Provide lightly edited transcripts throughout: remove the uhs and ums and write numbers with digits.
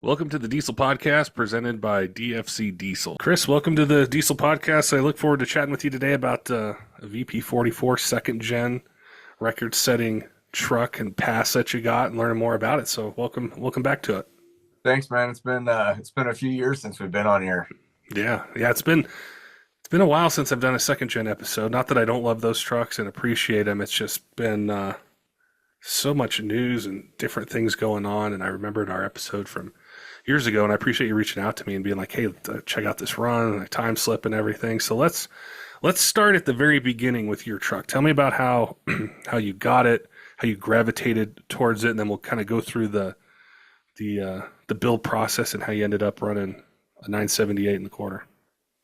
Welcome to the Diesel Podcast presented by DFC Diesel. Chris, welcome to the Diesel Podcast. I look forward to chatting with you today about a VP44 second gen record setting truck and pass that you got and learning more about it. So welcome back to it. Thanks, man. It's been a few years since we've been on here. Yeah, it's been a while since I've done a second gen episode. Not that I don't love those trucks and appreciate them. It's just been so much news and different things going on. And I remembered our episode from years ago, and I appreciate you reaching out to me and being like, "Hey, check out this run, and time slip, and everything." So let's start at the very beginning with your truck. Tell me about how how you got it, how you gravitated towards it, and then we'll kind of go through the build process and how you ended up running a 978 in the quarter.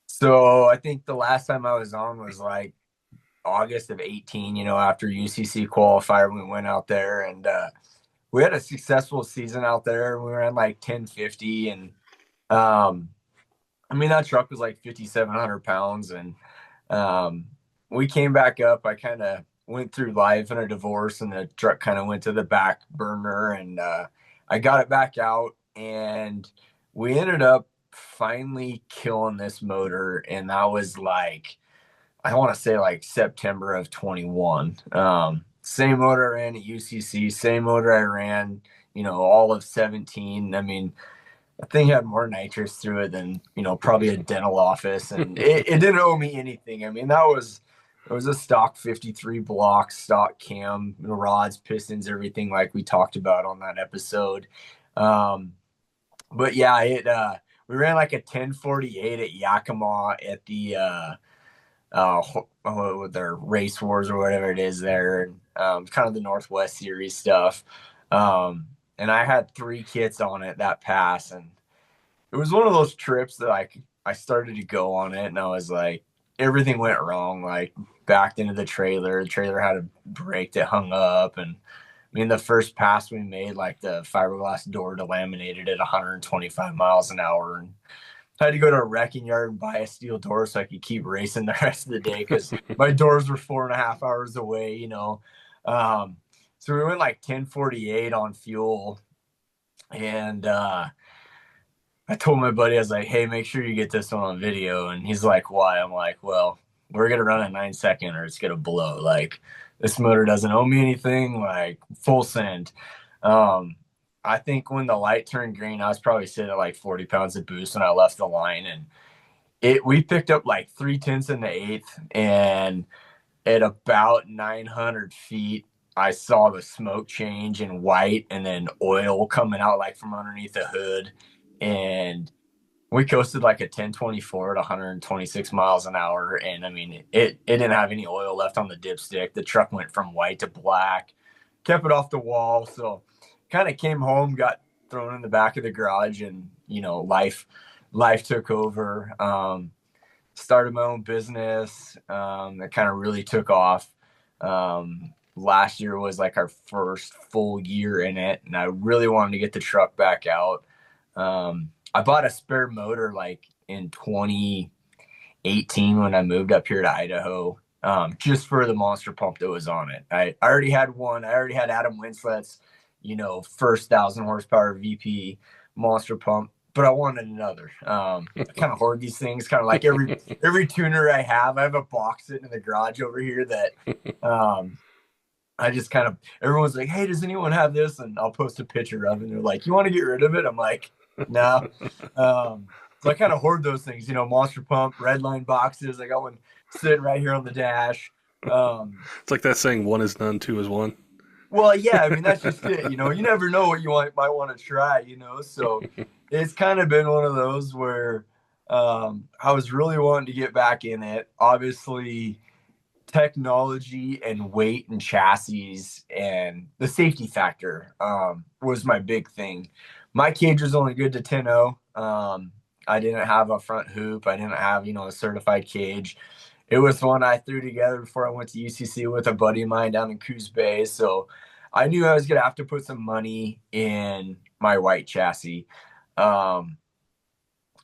So I think the last time I was on was like August of 18, after UCC qualifier, we went out there and we had a successful season out there. We ran like 1050 and that truck was like 5,700 pounds and we came back up. I kind of went through life and a divorce and the truck kind of went to the back burner and I got it back out and we ended up finally killing this motor. And that was like, I want to say like September of 21. Same motor I ran at UCC, same motor I ran, all of 17. I mean, the thing had more nitrous through it than, probably a dental office. And it didn't owe me anything. I mean, it was a stock 53 block, stock cam, rods, pistons, everything like we talked about on that episode. But yeah, we ran like a 1048 at Yakima at the with their race wars or whatever it is there, kind of the Northwest Series stuff. And I had 3 kits on it that pass, and it was one of those trips that I started to go on it, and I was like, everything went wrong. Like backed into the trailer had a brake that hung up, and I mean the first pass we made, like the fiberglass door delaminated at 125 miles an hour, and I had to go to a wrecking yard and buy a steel door so I could keep racing the rest of the day because my doors were 4.5 hours away. So we went like 1048 on fuel. And I told my buddy, I was like, hey, make sure you get this one on video. And he's like, why? I'm like, well, we're going to run a 9-second or it's going to blow. Like, this motor doesn't owe me anything, like full send. I think when the light turned green, I was probably sitting at like 40 pounds of boost when I left the line, and we picked up like 3/10 in the eighth, and at about 900 feet, I saw the smoke change in white and then oil coming out like from underneath the hood, and we coasted like a 1024 at 126 miles an hour, and I mean it didn't have any oil left on the dipstick. The truck went from white to black, kept it off the wall, so kind of came home, got thrown in the back of the garage, and life took over. Started my own business. That kind of really took off. Last year was like our first full year in it, and I really wanted to get the truck back out. I bought a spare motor like in 2018 when I moved up here to Idaho, just for the monster pump that was on it. I already had one. I already had Adam Winslet's first 1,000 horsepower VP monster pump, but I wanted another. I kind of hoard these things, kind of like every tuner I have a box sitting in the garage over here that I just kind of, everyone's like, hey, does anyone have this? And I'll post a picture of it, and they're like, you want to get rid of it? I'm like, no. So I kind of hoard those things, monster pump, red line boxes. I got one sitting right here on the dash. It's like that saying, "One is none, two is one." Well, yeah, I mean, that's just it. You never know what you might want to try, so it's kind of been one of those where I was really wanting to get back in it. Obviously, technology and weight and chassis and the safety factor was my big thing. My cage was only good to 10.0. I didn't have a front hoop. I didn't have, a certified cage. It was one I threw together before I went to UCC with a buddy of mine down in Coos Bay. So I knew I was going to have to put some money in my white chassis.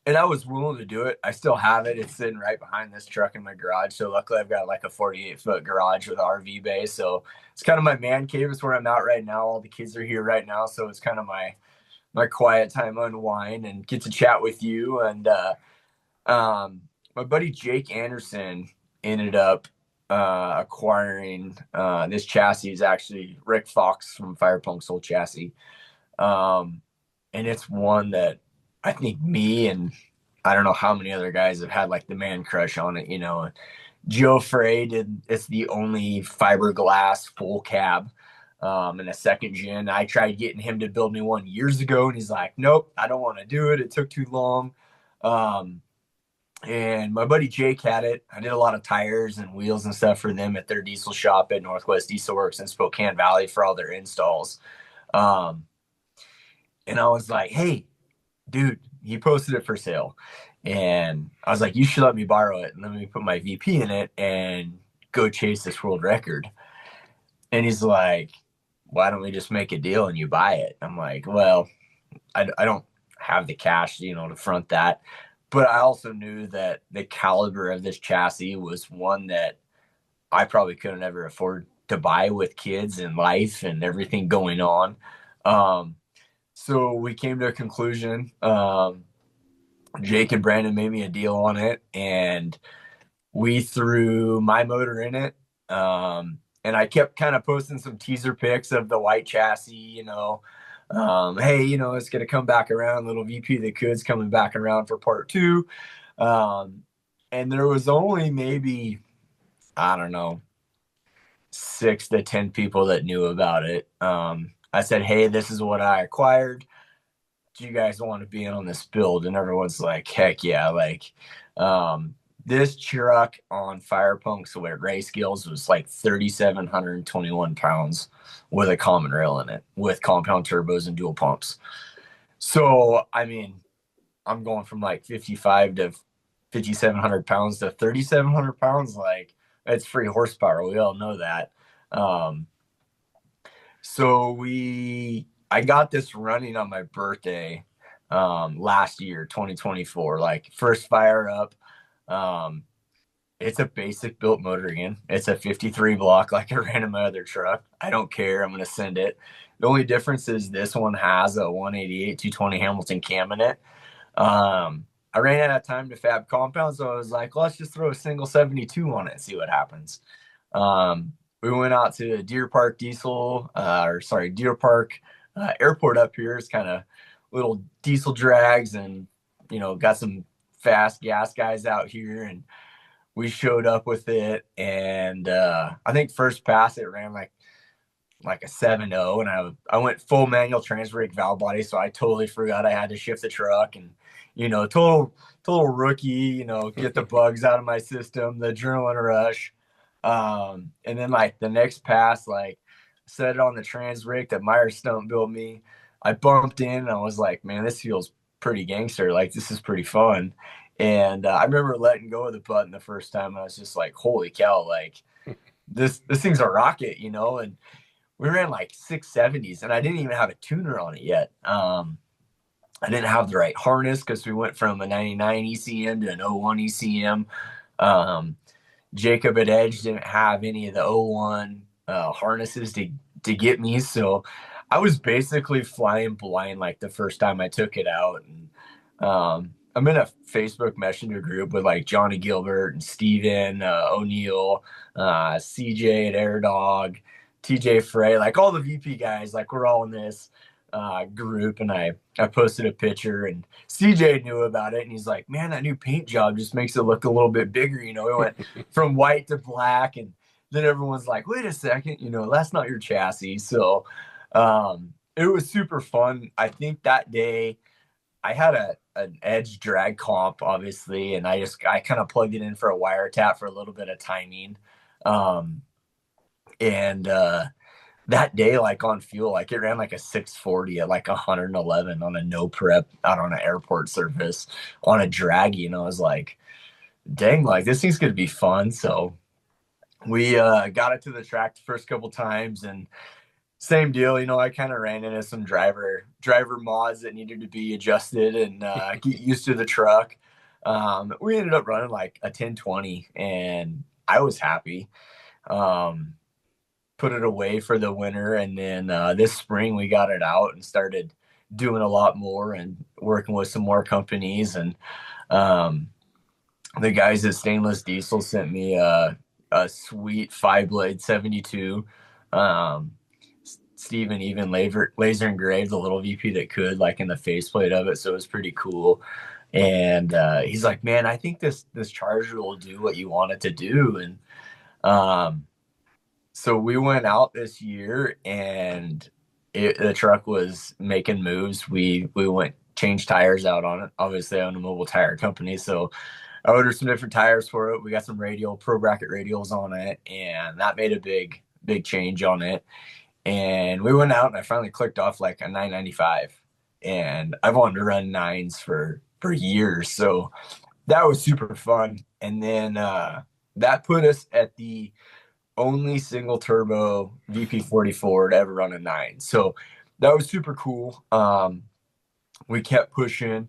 And I was willing to do it. I still have it. It's sitting right behind this truck in my garage. So luckily I've got like a 48-foot garage with RV bay. So it's kind of my man cave. It's where I'm at right now. All the kids are here right now. So it's kind of my quiet time unwind and get to chat with you. And my buddy Jake Anderson ended up acquiring this chassis. Is actually Rick Fox from Firepunk Soul Chassis. And it's one that I think me and I don't know how many other guys have had like the man crush on it. Joe Frey did. It's the only fiberglass full cab in a second gen. I tried getting him to build me one years ago, and he's like, "Nope, I don't want to do it. It took too long." Um, and my buddy Jake had it. I did a lot of tires and wheels and stuff for them at their diesel shop at Northwest Diesel Works in Spokane Valley for all their installs. Um, and I was like, "Hey, dude," he posted it for sale. And I was like, "You should let me borrow it and let me put my VP in it and go chase this world record." And he's like, "Why don't we just make a deal and you buy it?" I'm like, "Well, I don't have the cash, to front that." But I also knew that the caliber of this chassis was one that I probably couldn't ever afford to buy with kids and life and everything going on. Um, so we came to a conclusion. Jake and Brandon made me a deal on it, and we threw my motor in it. And I kept kind of posting some teaser pics of the white chassis, hey, it's going to come back around. Little VP the Cood's coming back around for part two. Um, and there was only maybe, I don't know, 6 to 10 people that knew about it. I said, "Hey, this is what I acquired. Do you guys want to be in on this build?" And everyone's like, "Heck yeah." Like, this truck on Fire Punk's race skills was like 3,721 pounds with a common rail in it with compound turbos and dual pumps. So, I mean, I'm going from like 55 to 5,700 pounds to 3,700 pounds. Like, it's free horsepower. We all know that. Um, I got this running on my birthday last year, 2024, like first fire up. Um, it's a basic built motor again. It's a 53 block like I ran in my other truck. I don't care. I'm going to send it. The only difference is this one has a 188 220 Hamilton cam in it. I ran out of time to fab compound, so I was like, let's just throw a single 72 on it and see what happens. We went out to Deer Park Deer Park Airport up here. It's kind of little diesel drags, and got some fast gas guys out here, and we showed up with it. And I think first pass it ran like a 7.0, and I went full manual transbrake valve body, so I totally forgot I had to shift the truck, and total rookie, get the bugs out of my system, the adrenaline rush. And then like the next pass, like set it on the transbrake that Meyer Stump built me. I bumped in and I was like, "Man, this feels pretty gangster. Like, this is pretty fun." And I remember letting go of the button the first time. And I was just like, "Holy cow!" Like, this thing's a rocket, And we ran like 670s, and I didn't even have a tuner on it yet. I didn't have the right harness because we went from a 99 ECM to an 01 ECM. Jacob at Edge didn't have any of the 01 harnesses to get me, so I was basically flying blind like the first time I took it out. And I'm in a Facebook Messenger group with like Johnny Gilbert and Steven O'Neill, CJ at Air Dog, TJ Frey, like all the VP guys. Like, we're all in this group, and I posted a picture, and CJ knew about it, and he's like, "Man, that new paint job just makes it look a little bit bigger." It went from white to black, and then everyone's like, "Wait a second, that's not your chassis." So it was super fun. I think that day I had an Edge drag comp, obviously, and I kind of plugged it in for a wire tap for a little bit of timing. And that day, like on fuel, like it ran like a 640 at like 111 on a no prep out on an airport surface on a draggy. I was like, dang, like this thing's gonna be fun. So we got it to the track the first couple times, and same deal. I kind of ran into some driver mods that needed to be adjusted and get used to the truck. We ended up running like a 1020, and I was happy. Put it away for the winter, and then this spring we got it out and started doing a lot more and working with some more companies. And um, the guys at Stainless Diesel sent me a sweet 5 blade 72. Um, Steven even laser engraved the little VP that could, like in the faceplate of it. So it was pretty cool. And he's like, man, I think this charger will do what you want it to do. And um, so we went out this year, and the truck was making moves. We went changed tires out on it. Obviously, I own a mobile tire company, so I ordered some different tires for it. We got some pro bracket radials on it, and that made a big change on it. And we went out, and I finally clicked off like a 995, and I've wanted to run nines for years, so that was super fun. And then that put us at the only single turbo VP44 to ever run a nine. So that was super cool. We kept pushing,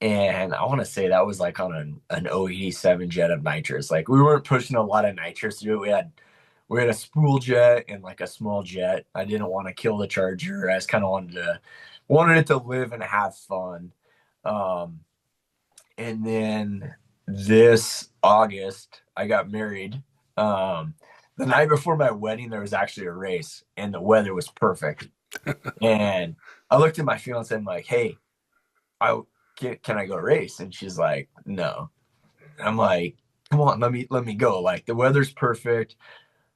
and I want to say that was like on an 087 jet of nitrous. Like we weren't pushing a lot of nitrous through it. We had a spool jet and like a small jet. I didn't want to kill the Charger. I just kind of wanted it to live and have fun. Um, and then this August, I got married. The night before my wedding, there was actually a race, and the weather was perfect. And I looked at my fiance and I'm like, "Hey, I can I go race?" And she's like, "No." And I'm like, "Come on, let me go. Like the weather's perfect.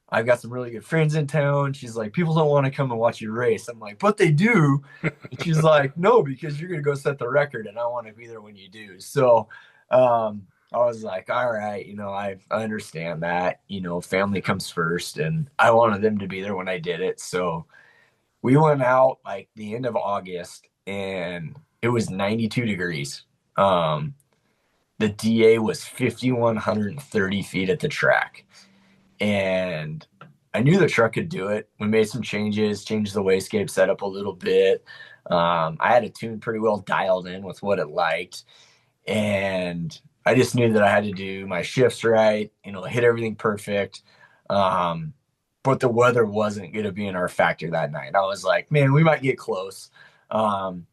I've got some really good friends in town." She's like, "People don't want to come and watch you race." I'm like, "But they do." And she's like, "No, because you're gonna go set the record, and I want to be there when you do." So I was like, "All right, I understand that. Family comes first, and I wanted them to be there when I did it." So we went out like the end of August, and it was 92 degrees. Um, the DA was 5,130 feet at the track, and I knew the truck could do it. We made some changes, changed the wastegate setup a little bit. I had a tune pretty well dialed in with what it liked, and I just knew that I had to do my shifts right, hit everything perfect. But the weather wasn't going to be in our factor that night. I was like, man, we might get close. Um,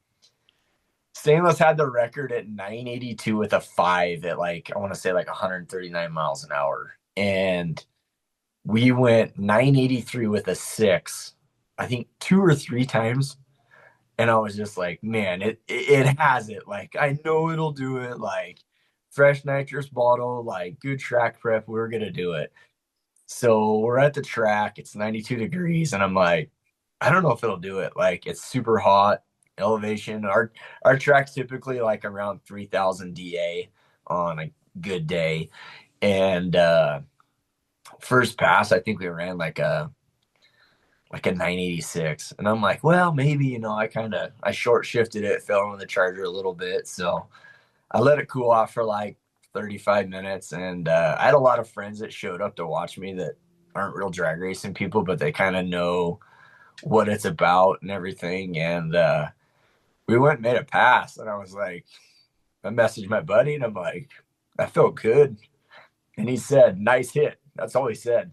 Stainless had the record at 982 with a 5 at like, I want to say like 139 miles an hour. And we went 983 with a 6, I think 2 or 3 times. And I was just like, man, it has it. Like, I know it'll do it. Like, fresh nitrous bottle, like good track prep, we're gonna do it. So we're at the track, it's 92 degrees, and I'm like, I don't know if it'll do it. Like, it's super hot elevation. Our track's typically like around 3,000 DA on a good day. And first pass, I think we ran like a 986, and I'm like, well, maybe, I short shifted it, fell on the Charger a little bit, so I let it cool off for like 35 minutes. And I had a lot of friends that showed up to watch me that aren't real drag racing people, but they kind of know what it's about and everything. And we went and made a pass, and I was like, I messaged my buddy, and I'm like, I felt good. And he said, nice hit. That's all he said.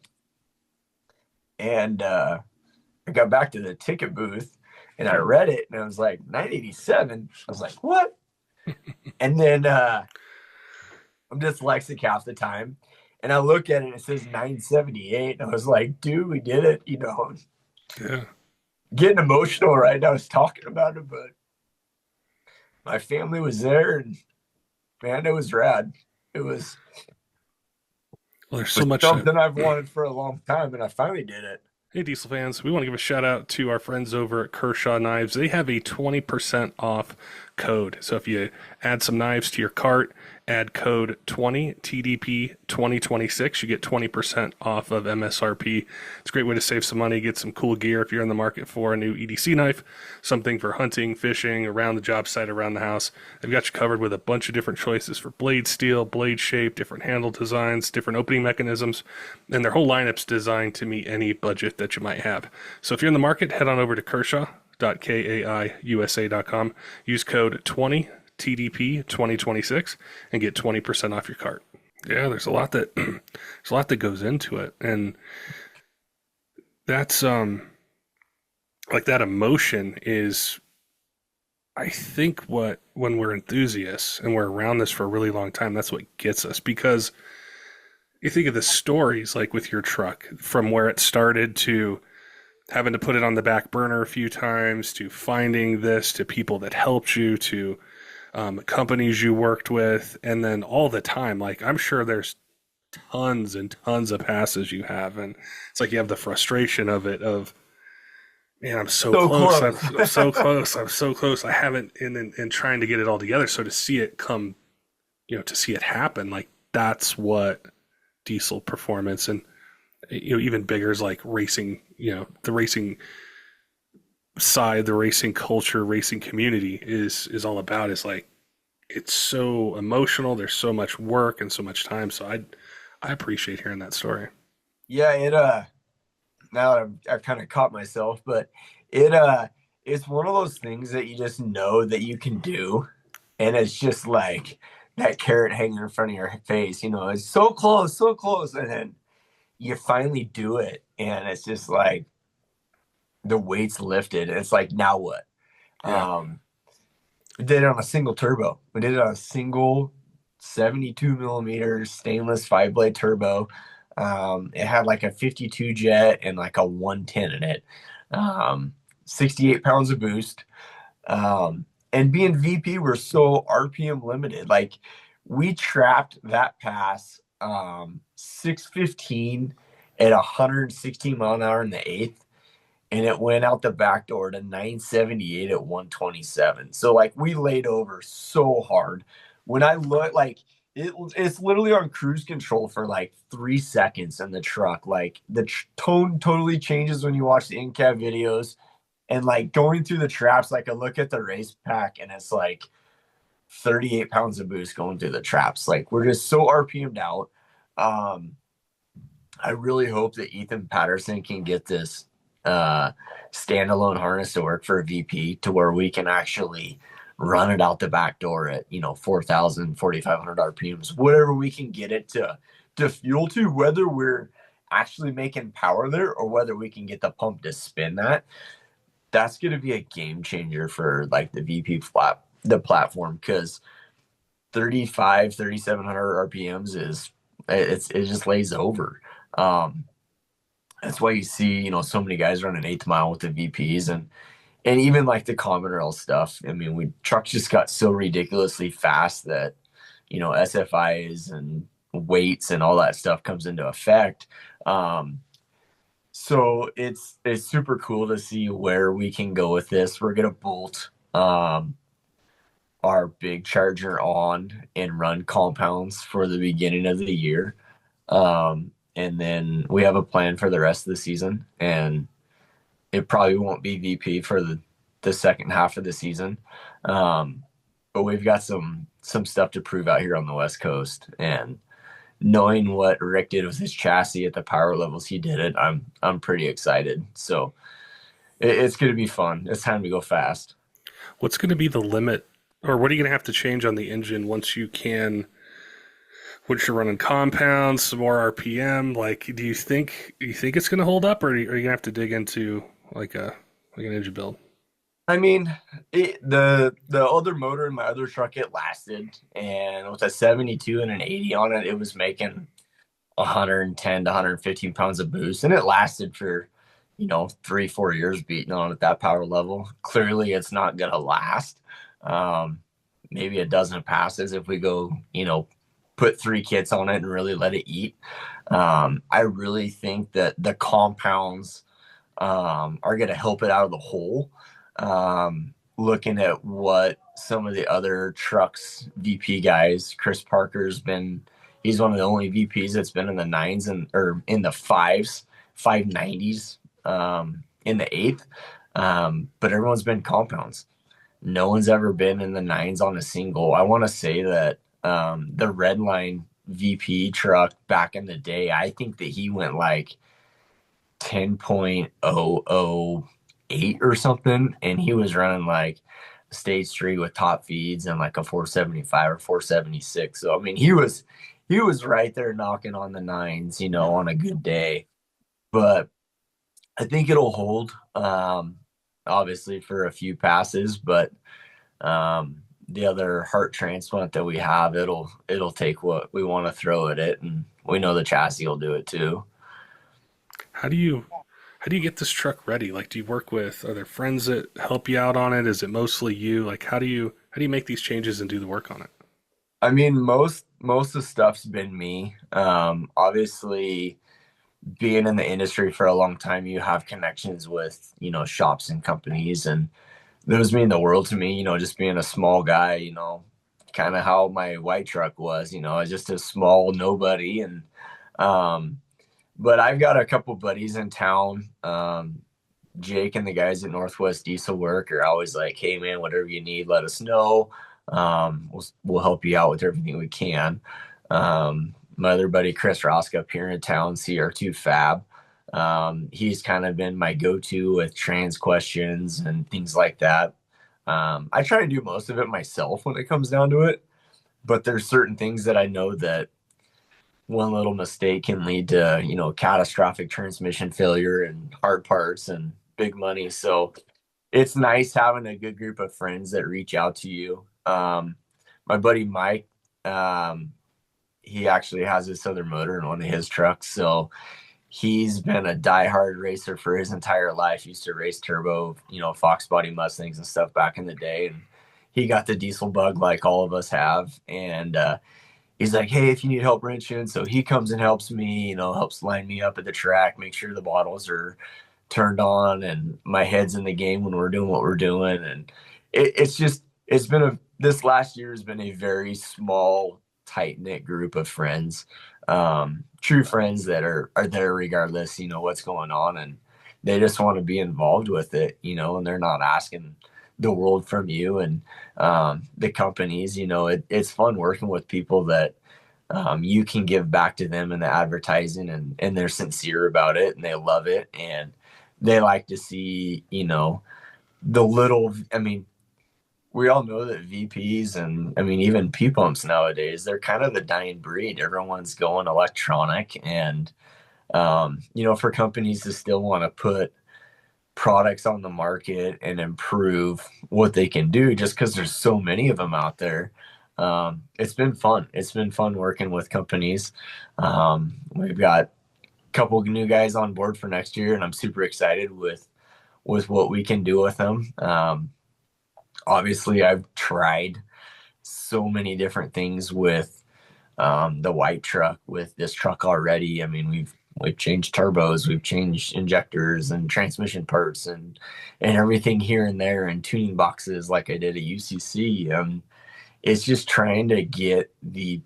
And I got back to the ticket booth, and I read it, and I was like, 987. I was like, what? And then I'm dyslexic half the time, and I look at it and it says 978. And I was like, dude, we did it. Yeah. Getting emotional right now. I was talking about it, but my family was there, and man, it was rad. It was, Well, there's so much. something I've wanted for a long time, and I finally did it. Hey, Diesel fans, we want to give a shout out to our friends over at Kershaw Knives. They have a 20% off code. So if you add some knives to your cart, add code 20 TDP 2026, you get 20% off of MSRP. It's a great way to save some money, get some cool gear if you're in the market for a new EDC knife, something for hunting, fishing, around the job site, around the house. They've got you covered with a bunch of different choices for blade steel, blade shape, different handle designs, different opening mechanisms, and their whole lineup's designed to meet any budget that you might have. So if you're in the market, head on over to Kershaw.kaiusa.com. Use code 20 TDP 2026 and get 20% off your cart. Yeah, there's a lot that goes into it, and that's like that emotion is I think when we're enthusiasts and we're around this for a really long time, that's what gets us. Because you think of the stories, like with your truck, from where it started to having to put it on the back burner a few times, to finding this, to people that helped you, to companies you worked with, and then all the time. Like, I'm sure there's tons and tons of passes you have, and it's like you have the frustration of it, of, man, I'm so So close. close. I'm so close. I'm so close. I haven't in trying to get it all together. So to see it come, to see it happen, like that's what diesel performance and even bigger is like racing. The racing side, the racing culture, racing community is all about. Is like it's so emotional. There's so much work and so much time. So I appreciate hearing that story. Yeah, now that I've kind of caught myself, but it it's one of those things that you just know that you can do, and it's just like that carrot hanging in front of your face. It's so close, and then you finally do it, and it's just like the weight's lifted. And it's like, now what? Yeah. We did it on a single turbo. We did it on a single 72 millimeter stainless 5 blade turbo. It had like a 52 jet and like a 110 in it. 68 pounds of boost. And being VP, we're so RPM limited. Like, we trapped that pass 615 at 116 mile an hour in the eighth, and it went out the back door to 978 at 127. So like, we laid over so hard. When I look, like, it's literally on cruise control for like 3 seconds in the truck. Like, the tone totally changes when you watch the in-cab videos. And like, going through the traps, like, I look at the race pack and it's like 38 pounds of boost going through the traps. Like, we're just so RPM'd out. Um, I really hope that Ethan Patterson can get this standalone harness to work for a VP, to where we can actually run it out the back door at 4,000, 4,500 RPMs, whatever we can get it to fuel to, whether we're actually making power there or whether we can get the pump to spin that. That's going to be a game changer for like the the platform, because 35, 3,700 RPMs it just lays over. Um, that's why you see, so many guys running 8th mile with the VPs, and even like the common rail stuff. I mean, trucks just got so ridiculously fast that, SFIs and weights and all that stuff comes into effect. So it's super cool to see where we can go with this. We're gonna bolt our big charger on and run compounds for the beginning of the year. And then we have a plan for the rest of the season, and it probably won't be VP for the second half of the season. But we've got some stuff to prove out here on the West Coast, and knowing what Rick did with his chassis at the power levels he did it, I'm pretty excited. So it's going to be fun. It's time to go fast. What's going to be the limit, or what are you going to have to change on the engine once you can? Once you're running compounds, some more RPM, like, do you think it's going to hold up, or are you going to have to dig into like an engine build? I mean, the other motor in my other truck, it lasted, and with a 72 and an 80 on it, it was making 110 to 115 pounds of boost, and it lasted for 3-4 years beating on at that power level. Clearly, it's not gonna last. Maybe a dozen passes if we go, put 3 kits on it and really let it eat. I really think that the compounds are going to help it out of the hole. Looking at what some of the other trucks VP guys, Chris Parker's been, he's one of the only VPs that's been in the nines or in the fives, 590s, in the eighth. But everyone's been compounds. No one's ever been in the nines on a single. I want to say that the Redline VP truck back in the day, I think that he went like 10.008 or something, and he was running like stage 3 with top feeds and like a 475 or 476. So I mean, he was right there knocking on the nines, on a good day. But I think it'll hold, obviously, for a few passes, but The other heart transplant that we have, it'll take what we want to throw at it, and we know the chassis will do it too. How do you how do you get this truck ready? Like, do you work with, are there friends that help you out on it? Is it mostly you? Like, how do you make these changes and do the work on it? I mean, most of the stuff's been me. Obviously, being in the industry for a long time, you have connections with, shops and companies, and those mean the world to me. Just being a small guy, kind of how my white truck was. I was just a small nobody, and um, but I've got a couple buddies in town. Jake and the guys at Northwest Diesel work are always like, "Hey man, whatever you need, let us know. We'll help you out with everything we can." My other buddy Chris Roska up here in town, CR2 Fab. He's kind of been my go-to with trans questions and things like that. I try to do most of it myself when it comes down to it, but there's certain things that I know that one little mistake can lead to, catastrophic transmission failure and hard parts and big money. So it's nice having a good group of friends that reach out to you. My buddy Mike, um, he actually has this other motor in one of his trucks. So he's been a diehard racer for his entire life. He used to race turbo, Fox body Mustangs and stuff back in the day. And he got the diesel bug like all of us have. And he's like, "Hey, if you need help wrenching," so he comes and helps me, helps line me up at the track, make sure the bottles are turned on and my head's in the game when we're doing what we're doing. And it's been this last year has been a very small, tight knit group of friends, true friends that are there regardless, what's going on, and they just want to be involved with it, and they're not asking the world from you. And the companies, it's fun working with people that you can give back to them in the advertising, and they're sincere about it and they love it, and they like to see, the little, I mean, we all know that VPs and I mean, even P pumps nowadays, they're kind of the dying breed. Everyone's going electronic, and, for companies to still want to put products on the market and improve what they can do just because there's so many of them out there. It's been fun. It's been fun working with companies. We've got a couple of new guys on board for next year, and I'm super excited with what we can do with them. Obviously, I've tried so many different things with the white truck, with this truck already. I mean, we've changed turbos, we've changed injectors and transmission parts and everything here and there, and tuning boxes like I did at UCC. It's just trying to get the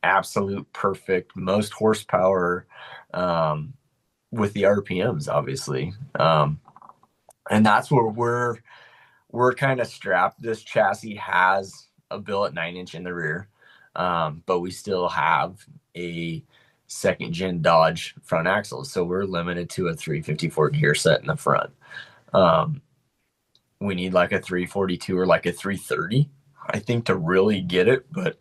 absolute perfect, most horsepower with the RPMs, obviously. And that's where we're kind of strapped. This chassis has a billet 9-inch in the rear, but we still have a second gen Dodge front axle, so we're limited to a 354 gear set in the front. Um, we need like a 342 or like a 330, I think, to really get it. But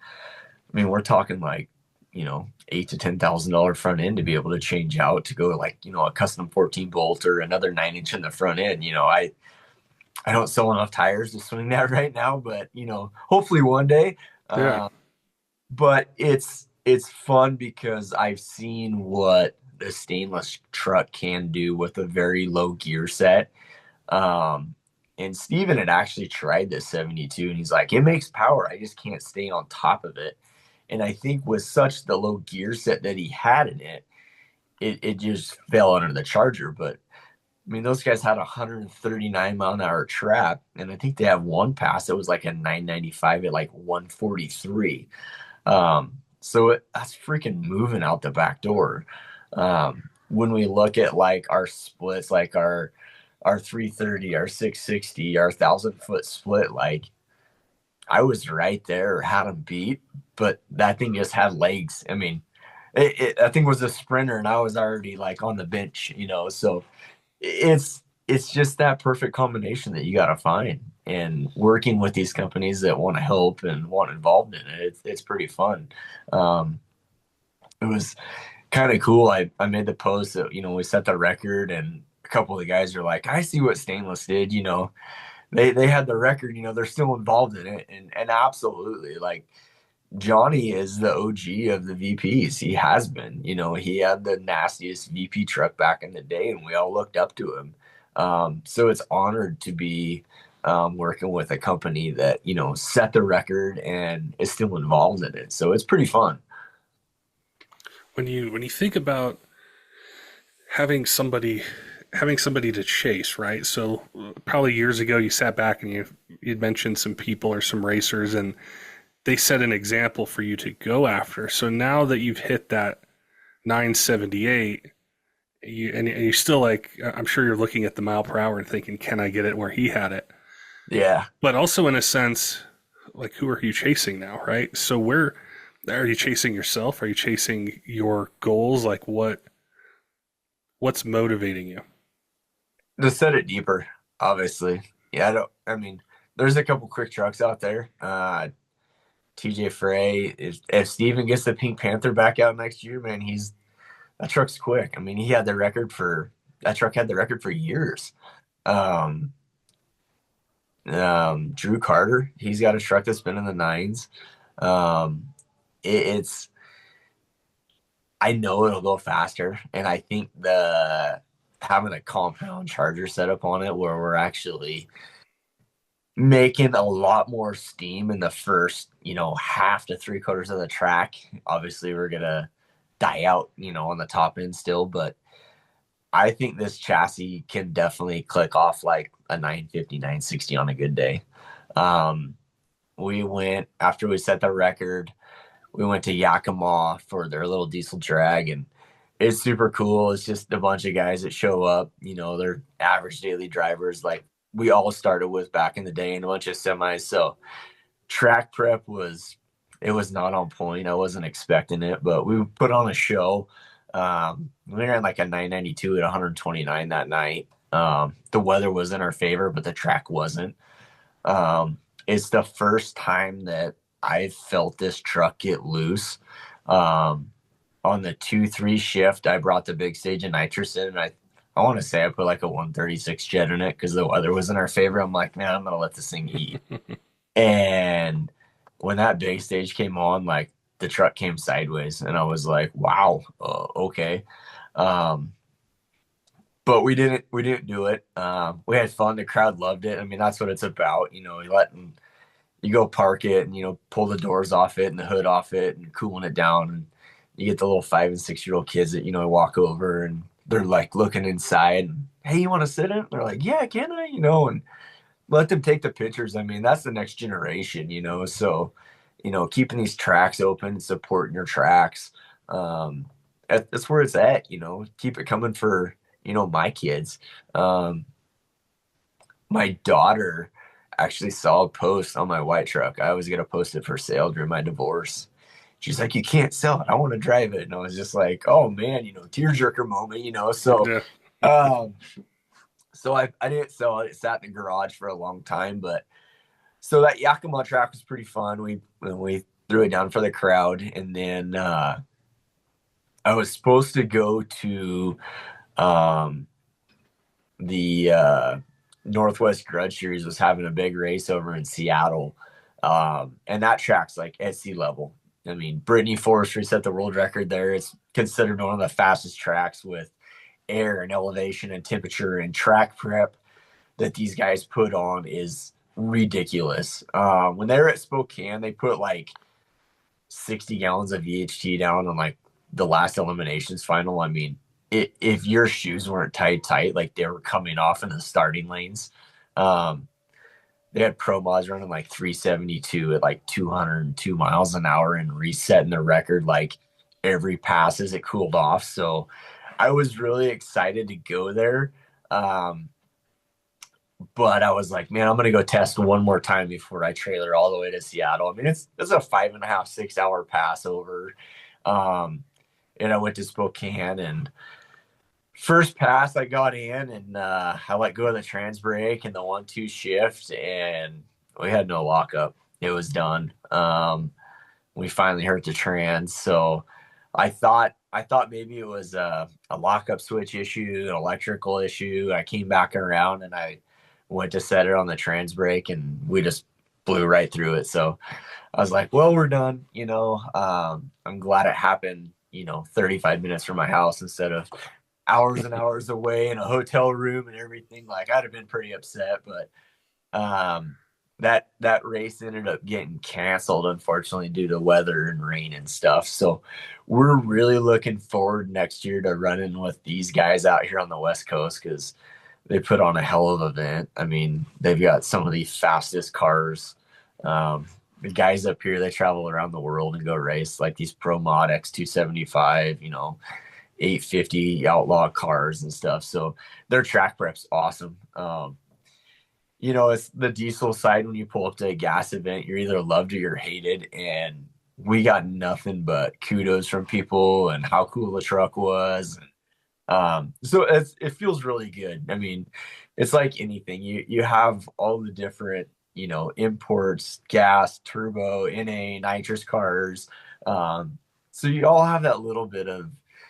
I mean, we're talking like, $8,000 to $10,000 front end to be able to change out to go like, a custom 14 bolt or another 9-inch in the front end. I don't sell enough tires to swing that right now, but hopefully one day. Yeah. But it's fun because I've seen what the stainless truck can do with a very low gear set. And Steven had actually tried this 72, and he's like, "It makes power. I just can't stay on top of it." And I think with such the low gear set that he had in it, it just fell under the charger. But I mean, those guys had a 139-mile-an-hour trap, and I think they have one pass that was like a 995 at like 143. That's freaking moving out the back door. When we look at like our splits, like our 330, our 660, our 1,000-foot split, like I was right there, had them beat, but that thing just had legs. I mean, I think it was a sprinter, and I was already like on the bench, so it's just that perfect combination that you got to find. And working with these companies that want to help and want involved in it, it's pretty fun. It was kind of cool. I made the post that we set the record, and a couple of the guys are like, "I see what stainless did, they had the record, they're still involved in it. And absolutely, like, Johnny is the OG of the VPs. He has been. He had the nastiest VP truck back in the day, and we all looked up to him. So it's honored to be working with a company that set the record and is still involved in it. So it's pretty fun. When you think about having somebody to chase, right? So probably years ago, you sat back and you'd mentioned some people or some racers, and they set an example for you to go after. So now that you've hit that 978, and you still like, I'm sure you're looking at the mile per hour and thinking, can I get it where he had it? Yeah. But also in a sense, like, who are you chasing now, right? So where are you chasing yourself? Are you chasing your goals? Like what's motivating you? To set it deeper, obviously. Yeah, I mean, there's a couple quick trucks out there. TJ Frey, if Steven gets the Pink Panther back out next year, man, that truck's quick. I mean, that truck had the record for years. Um, Drew Carter, he's got a truck that's been in the nines. Um, it's I know it'll go faster, and I think the having a compound charger set up on it where we're actually making a lot more steam in the first, half to three quarters of the track. Obviously, we're gonna die out, on the top end still, but I think this chassis can definitely click off like a 950, 960 on a good day. Um, we went after we set the record. We went to Yakima for their little diesel drag, and it's super cool. It's just a bunch of guys that show up. They're average daily drivers like we all started with back in the day, and a bunch of semis. So track prep was not on point. I wasn't expecting it, but we put on a show. We ran like a 992 at 129 that night. The weather was in our favor, but the track wasn't. It's the first time that I felt this truck get loose. On the 2-3 shift, I brought the big stage of nitrous in, and I want to say I put like a 136 jet in it because the weather was in our favor. I'm like, man, I'm gonna let this thing eat. And when that big stage came on, like the truck came sideways, and I was like, wow, okay. Um, but we didn't do it. We had fun. The crowd loved it. I mean, that's what it's about. You go park it and pull the doors off it and the hood off it and cooling it down, and you get the little 5 and 6 year old kids that walk over and they're like looking inside and, hey, you want to sit in it? They're like, yeah, can I? And let them take the pictures. I mean, that's the next generation. So keeping these tracks open, supporting your tracks, that's where it's at. Keep it coming for my kids. um my daughter actually saw a post on my white truck. I was gonna post it for sale during my divorce. She's like, you can't sell it. I want to drive it. And I was just like, oh man, tearjerker moment, So Yeah. um so I didn't sell it. It sat in the garage for a long time, but so that Yakima track was pretty fun. We threw it down for the crowd, and then I was supposed to go to um the Northwest Grudge Series was having a big race over in Seattle. And that track's like at sea level. I mean, Brittany Forestry set the world record there. It's considered one of the fastest tracks with air and elevation and temperature and track prep that these guys put on is ridiculous. When they were at Spokane, they put like 60 gallons of VHT down on like the last eliminations final. I mean, if your shoes weren't tight, like they were coming off in the starting lanes. Um, they had pro mods running like 372 at like 202 miles an hour and resetting the record like every pass as it cooled off. So I was really excited to go there. But I was like, man, I'm gonna go test one more time before I trailer all the way to Seattle. I mean, it's a 5.5, 6 hour pass over. Um, and I went to Spokane, and first pass I got in, and I let go of the trans brake and the 1-2 shift, and we had no lockup. It was done. We finally hurt the trans. So I thought maybe it was a lockup switch issue, an electrical issue. I came back around and I went to set it on the trans brake, and we just blew right through it. So I was like, well, we're done. I'm glad it happened, 35 minutes from my house instead of hours and hours away in a hotel room and everything. Like, I'd have been pretty upset, but that race ended up getting canceled, unfortunately, due to weather and rain and stuff. So we're really looking forward next year to running with these guys out here on the West Coast, because they put on a hell of an event. I mean, they've got some of the fastest cars. The guys up here, they travel around the world and go race like these Pro Mod X275, 850 outlaw cars and stuff. So their track prep's awesome. It's the diesel side. When you pull up to a gas event, you're either loved or you're hated. And we got nothing but kudos from people and how cool the truck was. So it feels really good. I mean, it's like anything. You have all the different, imports, gas, turbo, NA, nitrous cars. So you all have that little bit of,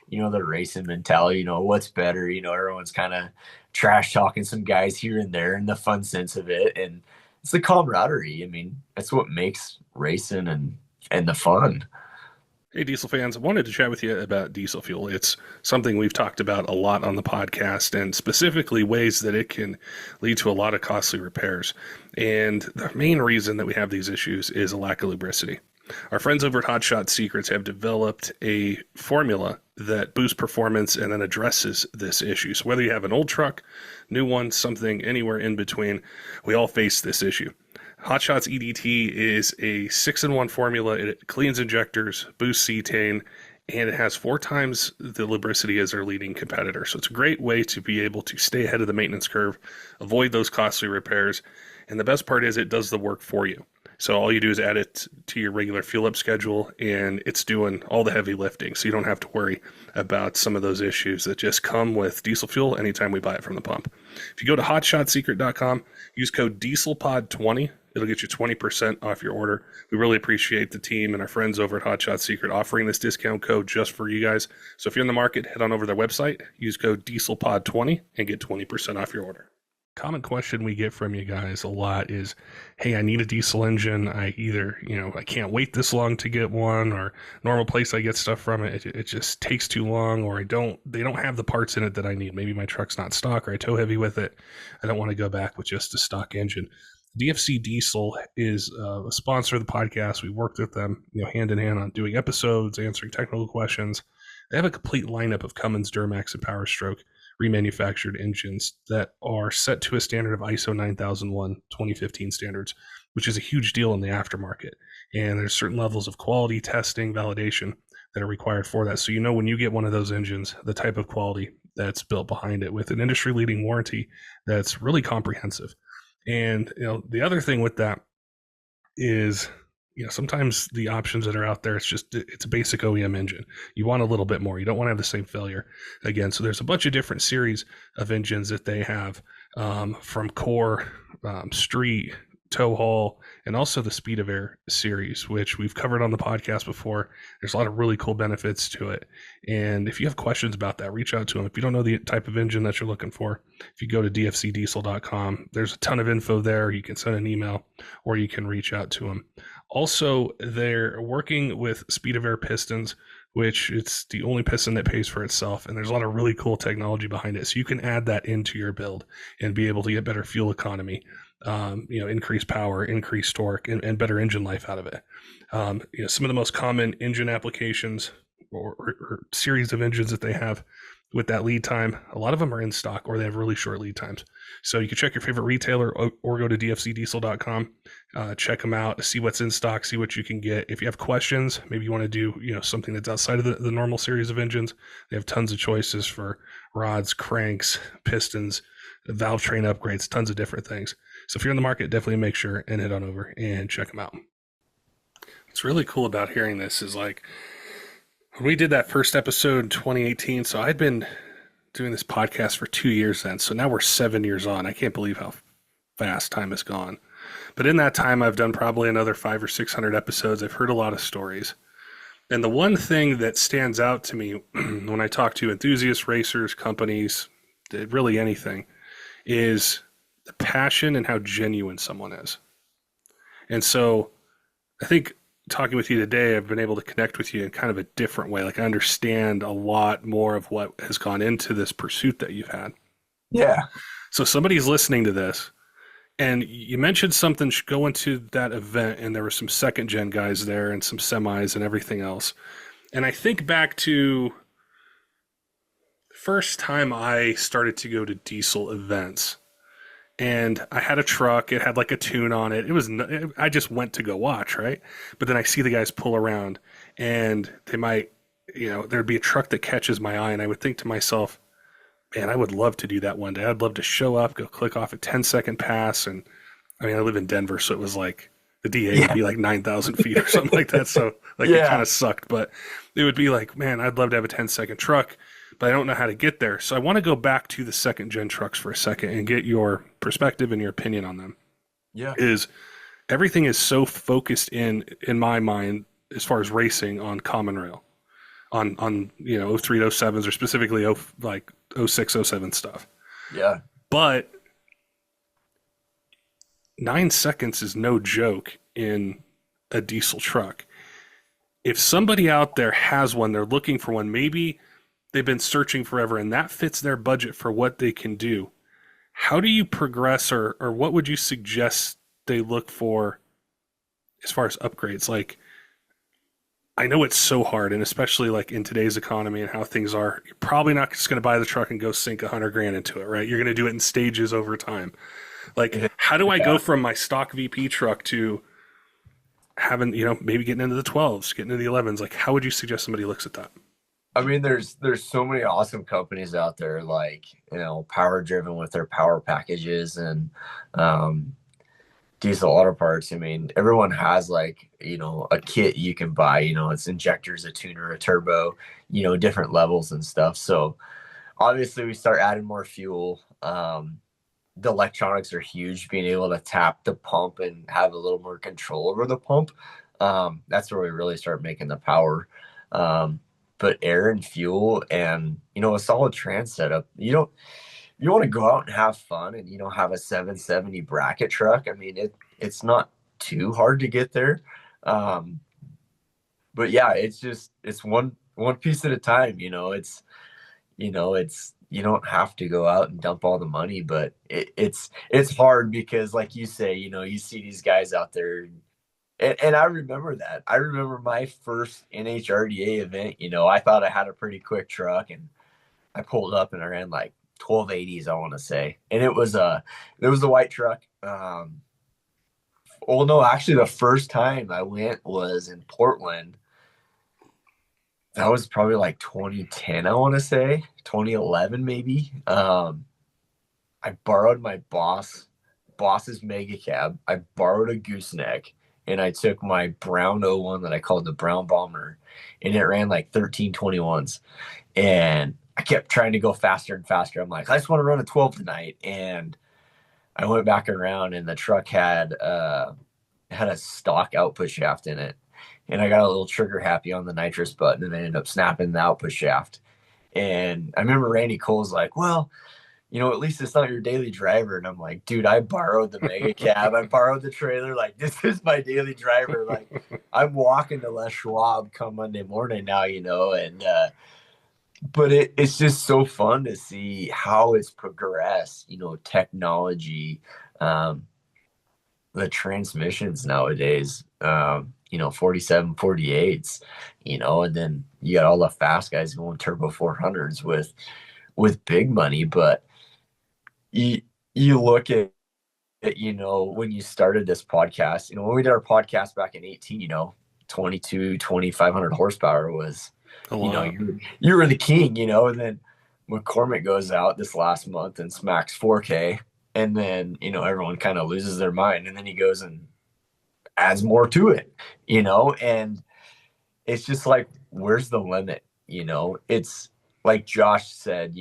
the racing mentality, what's better, everyone's kind of trash talking some guys here and there, and the fun sense of it. And it's the camaraderie. I mean, that's what makes racing and the fun. Hey, diesel fans, I wanted to chat with you about diesel fuel. It's something we've talked about a lot on the podcast, and specifically ways that it can lead to a lot of costly repairs. And the main reason that we have these issues is a lack of lubricity. Our friends over at Hot Shot Secrets have developed a formula that boosts performance and then addresses this issue. So whether you have an old truck, new one, something anywhere in between, we all face this issue. Hot Shots EDT is a 6-in-1 formula. It cleans injectors, boosts cetane, and it has 4 times the lubricity as their leading competitor. So it's a great way to be able to stay ahead of the maintenance curve, avoid those costly repairs, and the best part is it does the work for you. So all you do is add it to your regular fuel up schedule, and it's doing all the heavy lifting. So you don't have to worry about some of those issues that just come with diesel fuel anytime we buy it from the pump. If you go to hotshotsecret.com, use code DIESELPOD20. It'll get you 20% off your order. We really appreciate the team and our friends over at Hot Shot Secret offering this discount code just for you guys. So if you're in the market, head on over to their website, use code DIESELPOD20, and get 20% off your order. Common question we get from you guys a lot is, hey, I need a diesel engine. I either, I can't wait this long to get one, or normal place I get stuff from it just takes too long, or they don't have the parts in it that I need. Maybe my truck's not stock, or I tow heavy with it. I don't want to go back with just a stock engine. DFC Diesel is a sponsor of the podcast. We worked with them, hand in hand on doing episodes, answering technical questions. They have a complete lineup of Cummins, Duramax, and Power Stroke remanufactured engines that are set to a standard of ISO 9001 2015 standards, which is a huge deal in the aftermarket. And there's certain levels of quality testing, validation that are required for that. So when you get one of those engines, the type of quality that's built behind it with an industry-leading warranty that's really comprehensive. And the other thing with that is, sometimes the options that are out there, it's a basic OEM engine. You want a little bit more. You don't want to have the same failure again. So there's a bunch of different series of engines that they have, from core, street, tow haul, and also the Speed of Air series, which we've covered on the podcast before. There's a lot of really cool benefits to it. And if you have questions about that, reach out to them. If you don't know the type of engine that you're looking for, if you go to dfcdiesel.com, there's a ton of info there. You can send an email or you can reach out to them. Also, they're working with Speed of Air pistons, which it's the only piston that pays for itself. And there's a lot of really cool technology behind it. So you can add that into your build and be able to get better fuel economy, increase power, increase torque, and better engine life out of it. Some of the most common engine applications or series of engines that they have with that lead time, a lot of them are in stock or they have really short lead times. So you can check your favorite retailer or go to dfcdiesel.com, check them out, see what's in stock, see what you can get. If you have questions, maybe you want to do something that's outside of the normal series of engines, they have tons of choices for rods, cranks, pistons, valve train upgrades, tons of different things. So if you're in the market, definitely make sure and head on over and check them out. What's really cool about hearing this is when we did that first episode in 2018, so I'd been doing this podcast for 2 years then. So now we're 7 years on. I can't believe how fast time has gone. But in that time, I've done probably another 500 or 600 episodes. I've heard a lot of stories. And the one thing that stands out to me when I talk to enthusiasts, racers, companies, really anything, is the passion and how genuine someone is. And so I think talking with you today, I've been able to connect with you in kind of a different way. Like I understand a lot more of what has gone into this pursuit that you've had. Yeah. So somebody's listening to this, and you mentioned something going to that event, and there were some second gen guys there and some semis and everything else. And I think back to the first time I started to go to diesel events, and I had a truck. It had like a tune on it. I just went to go watch, right? But then I see the guys pull around, and they might, there'd be a truck that catches my eye, and I would think to myself, man, I would love to do that one day. I'd love to show up, go click off a 10-second pass. And I mean, I live in Denver, so it was like the DA would be like 9,000 feet or something like that. So like it kind of sucked, but it would be like, man, I'd love to have a 10-second truck, but I don't know how to get there. So I want to go back to the second gen trucks for a second and get your perspective and your opinion on them. Yeah. Is everything is so focused in my mind, as far as racing, on common rail, on 03 to 07s, or specifically 06, 07 stuff. Yeah. But 9 seconds is no joke in a diesel truck. If somebody out there has one, they're looking for one, maybe they've been searching forever and that fits their budget for what they can do. How do you progress, or what would you suggest they look for as far as upgrades? Like, I know it's so hard, and especially like in today's economy and how things are, you're probably not just going to buy the truck and go sink $100,000 into it, right? You're going to do it in stages over time. Like, how do I go from my stock VP truck to having, maybe getting into the 12s, getting into the 11s? Like, how would you suggest somebody looks at that? I mean, there's so many awesome companies out there, like, Power Driven with their power packages, and Diesel Auto Parts. I mean, everyone has like, a kit you can buy, it's injectors, a tuner, a turbo, different levels and stuff. So obviously we start adding more fuel. The electronics are huge, being able to tap the pump and have a little more control over the pump. That's where we really start making the power. But air and fuel and, a solid trans setup, you want to go out and have fun and, have a 770 bracket truck. I mean, it's not too hard to get there. But yeah, it's one piece at a time, it's, you don't have to go out and dump all the money, but it's hard because, like you say, you see these guys out there. And I remember that. I remember my first NHRDA event, I thought I had a pretty quick truck, and I pulled up and I ran like 1280s, I want to say. And it was a white truck. No, actually the first time I went was in Portland. That was probably like 2010, I want to say, 2011 maybe. I borrowed my boss's mega cab. I borrowed a gooseneck, and I took my brown 01 that I called the Brown Bomber, and it ran like 1321s. And I kept trying to go faster and faster. I'm like, I just want to run a 12 tonight. And I went back around, and the truck had a stock output shaft in it. And I got a little trigger happy on the nitrous button, and I ended up snapping the output shaft. And I remember Randy Cole's like, well, at least it's not your daily driver. And I'm like, dude, I borrowed the mega cab. I borrowed the trailer. Like, this is my daily driver. Like, I'm walking to Les Schwab come Monday morning now, and, but it's just so fun to see how it's progressed, technology, the transmissions nowadays, 47, 48s, and then you got all the fast guys going turbo 400s with big money. But you look at, when you started this podcast, when we did our podcast back in 18, 2,500 horsepower was, you were the king, and then McCormick goes out this last month and smacks 4K, and then, everyone kind of loses their mind, and then he goes and adds more to it, and it's just like, where's the limit? It's like Josh said,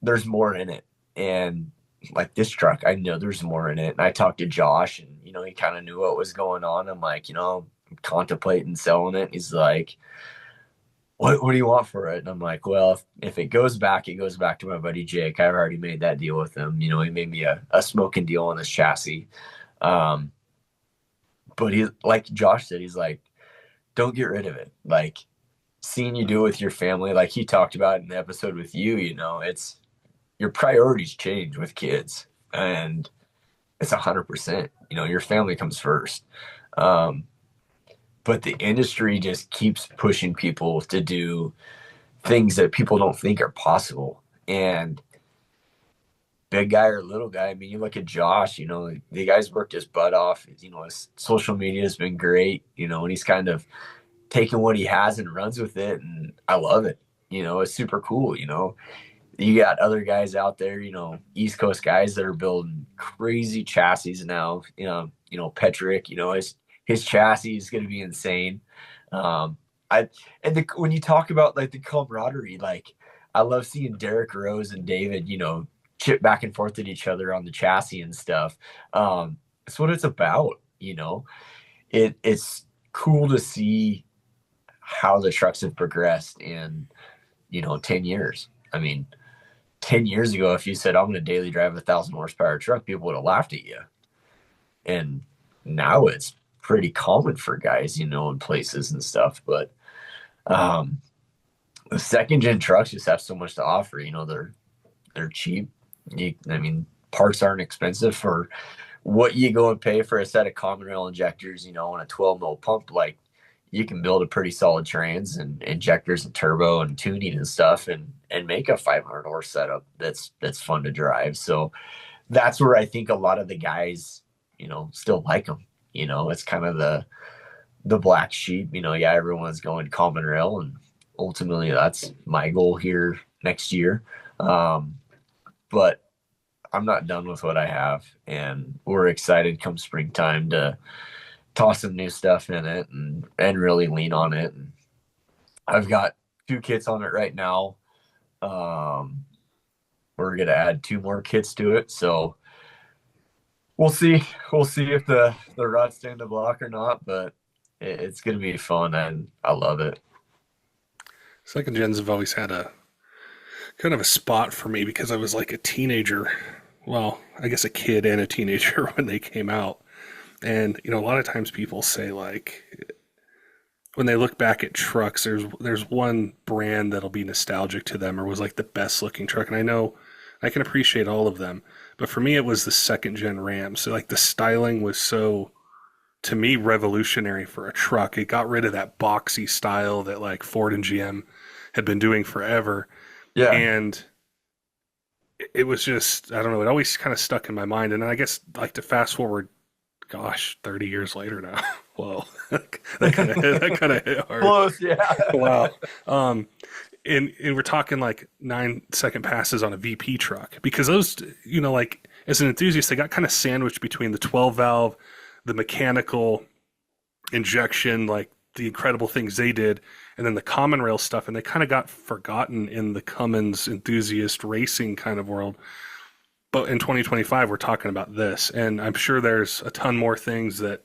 there's more in it. And like this truck, I know there's more in it. And I talked to Josh, and, he kind of knew what was going on. I'm like, I'm contemplating selling it. He's like, what do you want for it? And I'm like, well, if it goes back, it goes back to my buddy Jake. I've already made that deal with him. You know, he made me a smoking deal on this chassis. Um, but he, like Josh said, he's like, don't get rid of it. Like, seeing you do it with your family, like he talked about in the episode with you, you know, it's your priorities change with kids, and it's 100%. You know, your family comes first. Um, but the industry just keeps pushing people to do things that people don't think are possible. And big guy or little guy, I mean, you look at Josh, you know, the guy's worked his butt off. You know, his social media has been great, you know, and he's kind of taken what he has and runs with it. And I love it. You know, it's super cool. You know, you got other guys out there, you know, East Coast guys that are building crazy chassis now. Petrick, you know, his chassis is going to be insane. Um, when you talk about like the camaraderie, like I love seeing Derek Rose and David, you know, chip back and forth at each other on the chassis and stuff. It's what it's about, you know. It's cool to see how the trucks have progressed in, 10 years. I mean, 10 years ago, if you said I'm going to daily drive 1,000 horsepower truck, people would have laughed at you. And now it's pretty common for guys, you know, in places and stuff. But the second gen trucks just have so much to offer. You know, they're cheap. Parts aren't expensive for what you go and pay for a set of common rail injectors, you know, on a 12 mil pump. Like, you can build a pretty solid trans and injectors and turbo and tuning and stuff and make a 500 horse setup that's fun to drive. So that's where I think a lot of the guys, you know, still like them. You know, it's kind of the black sheep. You know, yeah, everyone's going common rail, and ultimately that's my goal here next year. But I'm not done with what I have, and we're excited come springtime to toss some new stuff in it and really lean on it. And I've got 2 kits on it right now. We're gonna add 2 more kits to it, so we'll see. We'll see if the ruts stand the block or not, but it's gonna be fun, and I love it. Second gens have always had a kind of a spot for me because I was like a teenager. Well, I guess a kid and a teenager when they came out. And, you know, a lot of times people say, like, when they look back at trucks, there's one brand that'll be nostalgic to them or was like the best looking truck. And I know I can appreciate all of them. But for me, it was the second gen Ram. So, like, the styling was so, to me, revolutionary for a truck. It got rid of that boxy style that, like, Ford and GM had been doing forever. Yeah. And it was just, I don't know, it always kind of stuck in my mind. And I guess, like, to fast forward, gosh, 30 years later now. Whoa, that kind of hit hard. Close, yeah. Wow. And we're talking like 9-second passes on a VP truck, because those, you know, like, as an enthusiast, they got kind of sandwiched between the 12 valve, the mechanical injection, like the incredible things they did, and then the common rail stuff, and they kind of got forgotten in the Cummins enthusiast racing kind of world. But in 2025, we're talking about this, and I'm sure there's a ton more things that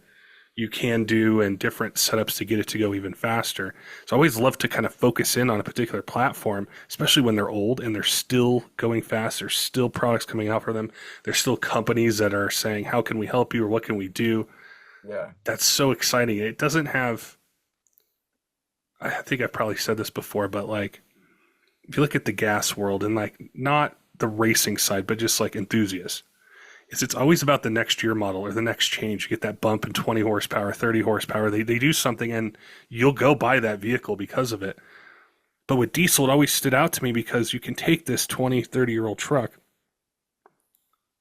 you can do and different setups to get it to go even faster. So I always love to kind of focus in on a particular platform, especially when they're old and they're still going fast. There's still products coming out for them. There's still companies that are saying, how can we help you, or what can we do? Yeah. That's so exciting. It doesn't have, I think I've probably said this before, but like, if you look at the gas world and like not the racing side, but just like enthusiasts, it's always about the next year model or the next change. You get that bump in 20 horsepower, 30 horsepower. They do something and you'll go buy that vehicle because of it. But with diesel, it always stood out to me because you can take this 20, 30-year-old truck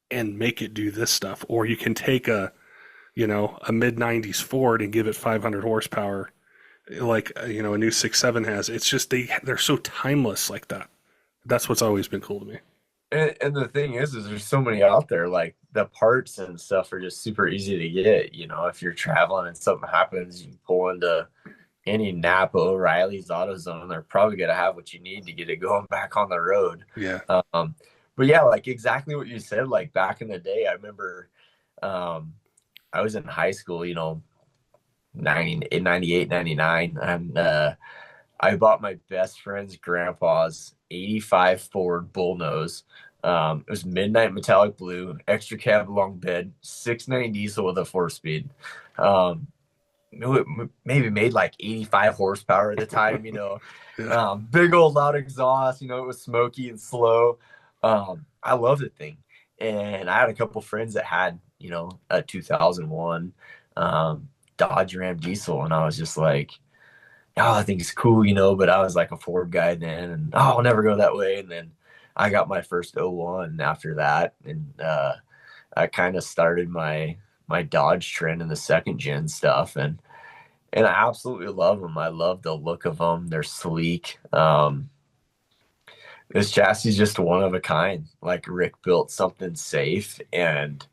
and make it do this stuff. Or you can take a mid-90s Ford and give it 500 horsepower like, a new 6.7 has. It's just they're so timeless like that. That's what's always been cool to me. And the thing is there's so many out there. Like, the parts and stuff are just super easy to get. You know, if you're traveling and something happens, you can pull into any Napa, O'Reilly's, AutoZone. They're probably going to have what you need to get it going back on the road. Yeah. But yeah, like exactly what you said. Like, back in the day, I remember I was in high school, 98, 99, and I bought my best friend's grandpa's 85 Ford Bullnose. It was midnight metallic blue, extra cab long bed, 6.9 diesel with a 4-speed. Um, maybe made like 85 horsepower at the time. Yeah. Big old loud exhaust. It was smoky and slow. I loved the thing. And I had a couple friends that had, a 2001 Dodge Ram diesel. And I was just like, oh, I think it's cool, but I was like a Ford guy then. And, oh, I'll never go that way. And then I got my first '01 after that. And I kind of started my Dodge trend in the second gen stuff. And I absolutely love them. I love the look of them. They're sleek. This chassis is just one of a kind. Like Rick built something safe, and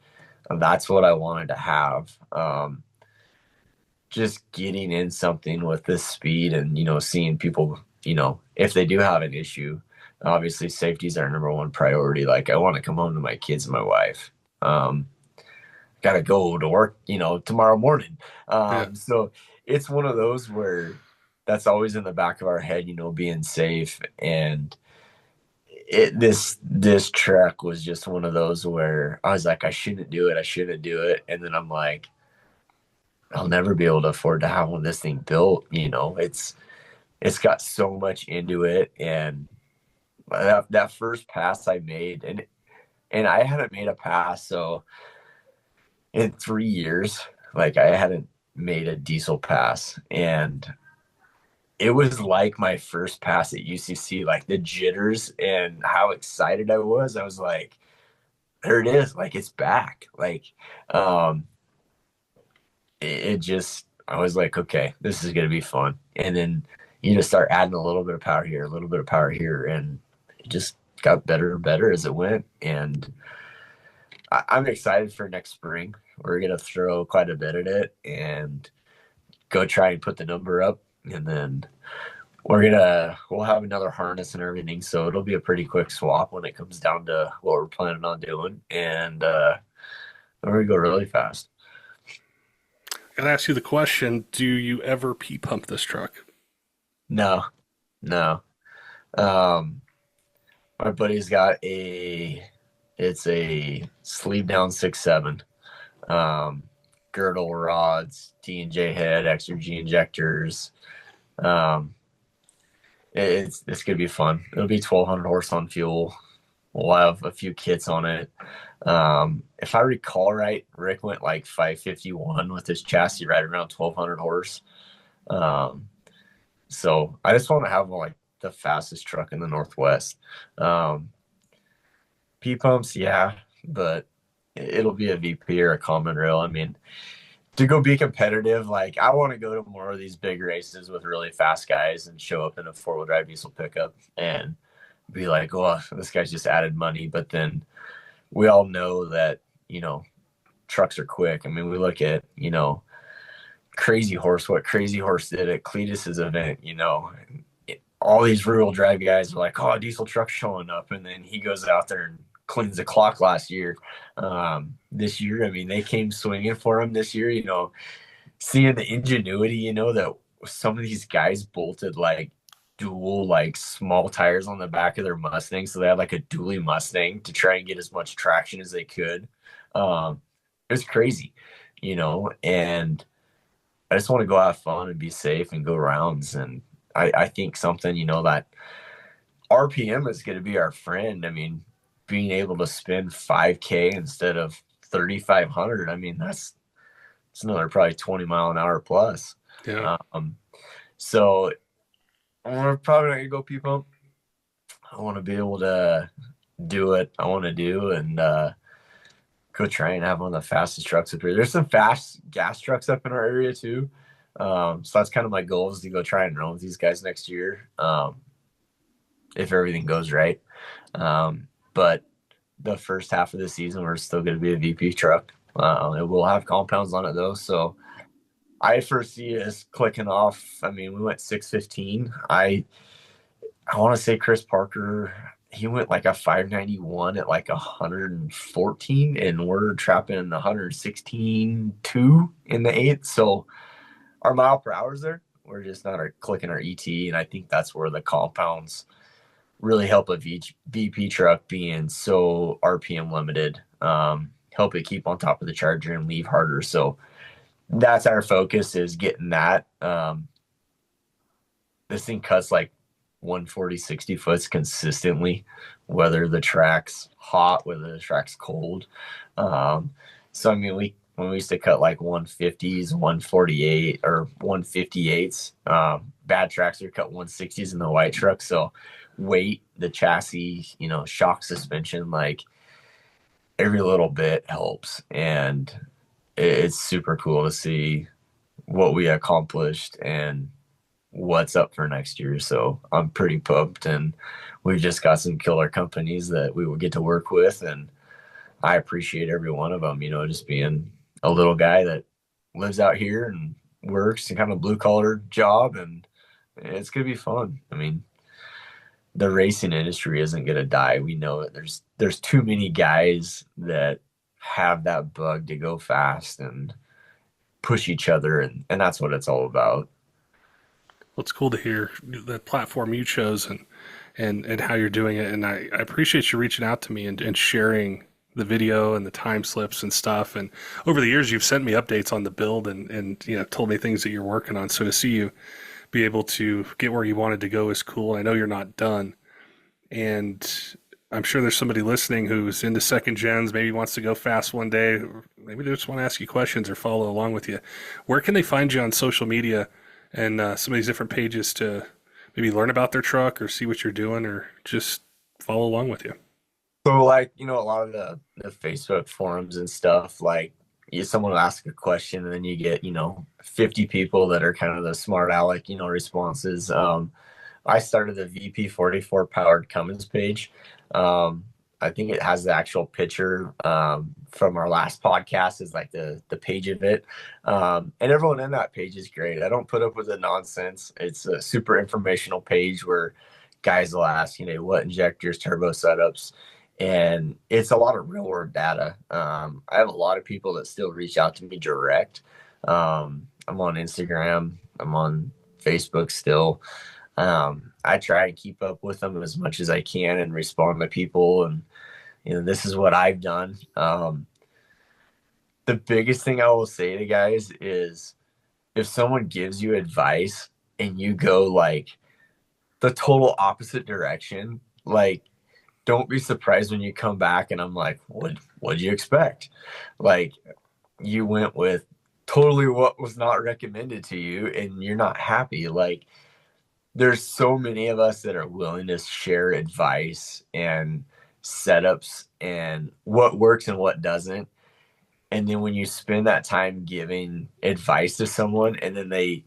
that's what I wanted to have. Just getting in something with this speed and, seeing people, if they do have an issue, obviously safety is our number one priority. Like I want to come home to my kids and my wife. Got to go to work, tomorrow morning. Yeah. So it's one of those where that's always in the back of our head, being safe. And this trek was just one of those where I was like, I shouldn't do it. I shouldn't do it. And then I'm like, I'll never be able to afford to have one of this thing built. It's got so much into it. And that first pass I made, and I hadn't made a pass. So in 3 years, like I hadn't made a diesel pass, and it was like my first pass at UCC, like the jitters and how excited I was. I was like, there it is, like it's back. Like it just, I was like, okay, this is gonna be fun. And then you just start adding a little bit of power here, a little bit of power here, and it just got better and better as it went. And I'm excited for next spring. We're gonna throw quite a bit at it and go try and put the number up, and then we'll have another harness and everything, so it'll be a pretty quick swap when it comes down to what we're planning on doing, and we're gonna go really fast. Gotta ask you the question: do you ever pee pump this truck? No, no. Um, my buddy's got it's a sleeve down 6.7. Um, Girdle rods, D&J head, extra G injectors. Um, it's gonna be fun. It'll be 1,200 horse on fuel. We'll have a few kits on it. If I recall right, Rick went like 551 with his chassis, right around 1,200 horse. Um, so I just want to have like the fastest truck in the Northwest. Um, P pumps, yeah, but it'll be a VP or a common rail. I mean, to go be competitive, like I want to go to more of these big races with really fast guys and show up in a 4-wheel drive diesel pickup and be like, oh, this guy's just added money. But then we all know that, trucks are quick. I mean, we look at, Crazy Horse, what Crazy Horse did at Cletus's event, all these rear-wheel drive guys are like, oh, diesel truck showing up. And then he goes out there and cleans the clock last year. This year, I mean, they came swinging for him this year, seeing the ingenuity, that some of these guys bolted like dual, like small tires on the back of their Mustang. So they had like a dually Mustang to try and get as much traction as they could. It was crazy, and I just want to go have fun and be safe and go rounds. And I think something, that RPM is going to be our friend. I mean, being able to spend 5K instead of 3,500. I mean, it's another probably 20 mile an hour plus. Yeah. So we're probably not gonna go P pump. I want to be able to do what I want to do and go try and have one of the fastest trucks up here. There's some fast gas trucks up in our area too. So that's kind of my goal, is to go try and run with these guys next year, if everything goes right. But the first half of the season, we're still going to be a VP truck. It will have compounds on it though, so I foresee us clicking off. I mean, we went 615. I want to say Chris Parker, he went like a 591 at like 114, and we're trapping 116.2 in the eighth. So our mile per hour is there. We're just not clicking our ET. And I think that's where the compounds really help a VP truck being so RPM limited, help it keep on top of the charger and leave harder. So that's our focus, is getting that. This thing cuts like 140, 60 foots consistently, whether the track's hot, whether the track's cold. So, I mean, when we used to cut like 150s, 148 or 158s, bad tracks would cut 160s in the white truck. So weight, the chassis, shock suspension, like every little bit helps. And it's super cool to see what we accomplished and what's up for next year. So I'm pretty pumped, and we've just got some killer companies that we will get to work with, and I appreciate every one of them, just being a little guy that lives out here and works and kind of blue collar job, and it's going to be fun. I mean, the racing industry isn't going to die. We know it. There's too many guys that have that bug to go fast and push each other, and that's what it's all about. Well, it's cool to hear the platform you chose and how you're doing it. And I appreciate you reaching out to me and sharing the video and the time slips and stuff. And over the years, you've sent me updates on the build and told me things that you're working on. So to see you be able to get where you wanted to go is cool. I know you're not done. And I'm sure there's somebody listening who's into second gens, maybe wants to go fast one day. Maybe they just want to ask you questions or follow along with you. Where can they find you on social media and some of these different pages to maybe learn about their truck or see what you're doing or just follow along with you? So, like, a lot of the Facebook forums and stuff, like, someone will ask a question and then you get, 50 people that are kind of the smart aleck, responses. I started the VP44 powered Cummins page. I think it has the actual picture from our last podcast is like the page of it. And everyone in that page is great. I don't put up with the nonsense. It's a super informational page where guys will ask, what injectors, turbo setups, and it's a lot of real world data. I have a lot of people that still reach out to me direct. I'm on Instagram. I'm on Facebook still. I try and keep up with them as much as I can and respond to people. And, this is what I've done. The biggest thing I will say to guys is if someone gives you advice and you go like the total opposite direction, like, don't be surprised when you come back and I'm like, what'd you expect? Like, you went with totally what was not recommended to you and you're not happy. Like, there's so many of us that are willing to share advice and setups and what works and what doesn't. And then when you spend that time giving advice to someone and then they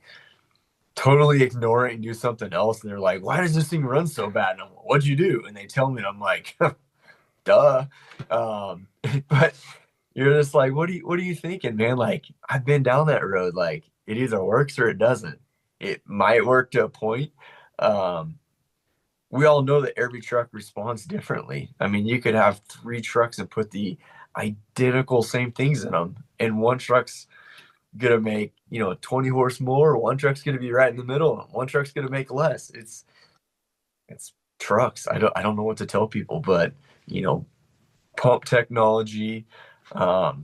totally ignore it and do something else, and they're like, why does this thing run so bad? And I'm like, what'd you do? And they tell me, and I'm like, duh. But you're just like, what are you thinking, man? Like, I've been down that road. Like, it either works or it doesn't. It might work to a point. We all know that every truck responds differently. I mean, you could have 3 trucks and put the identical same things in them, and one truck's gonna make 20 horse more, one truck's gonna be right in the middle, and one truck's gonna make less. It's trucks. I don't know what to tell people, but pump technology. I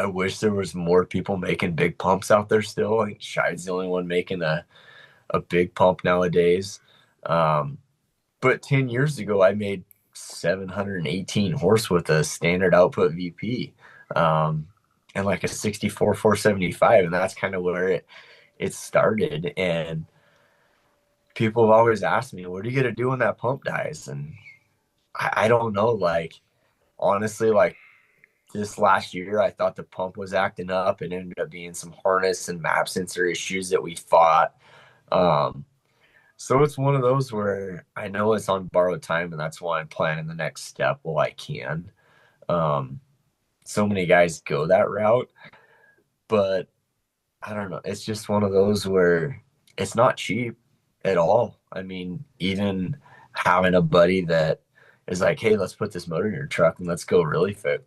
wish there was more people making big pumps out there still. I think Shide's the only one making a big pump nowadays. But 10 years ago, I made 718 horse with a standard output VP, and like a 64 475. And that's kind of where it started. And people have always asked me, what are you going to do when that pump dies? And I don't know. Like, honestly, like, this last year, I thought the pump was acting up. It ended up being some harness and map sensor issues that we fought. So it's one of those where I know it's on borrowed time, and that's why I'm planning the next step while I can. So many guys go that route, but I don't know. It's just one of those where it's not cheap at all. I mean, even having a buddy that is like, hey, let's put this motor in your truck and let's go really fit,